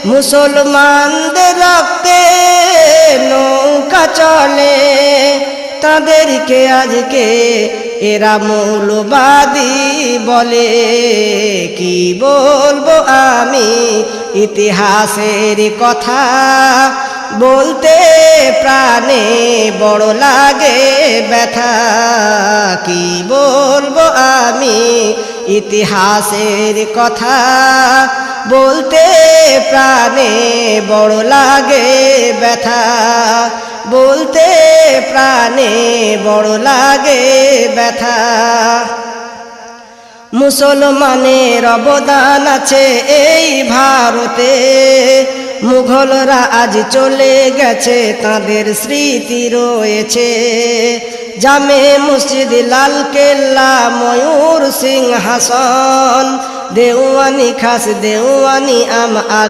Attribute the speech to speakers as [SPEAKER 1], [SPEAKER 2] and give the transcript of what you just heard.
[SPEAKER 1] মুসলমানদের রক্তে নৌকা চলে, তাদেরকে আজকে এরা মৌলবাদী বলে। কি বলবো আমি ইতিহাসের কথা, বলতে প্রাণে বড় লাগে ব্যথা। কি বলবো আমি ইতিহাসের কথা, বলতে প্রাণে বড় লাগে ব্যথা, বলতে প্রাণে বড় লাগে ব্যথা। মুসলমানের অবদান আছে এই ভারতে, মুঘলরা আজ চলে গেছে তাদের স্মৃতি রয়েছে। জামে মসজিদ, লাল কেল্লা, ময়ূর সিংহাসন, দেওয়ানি খাস দেওয়ানি আম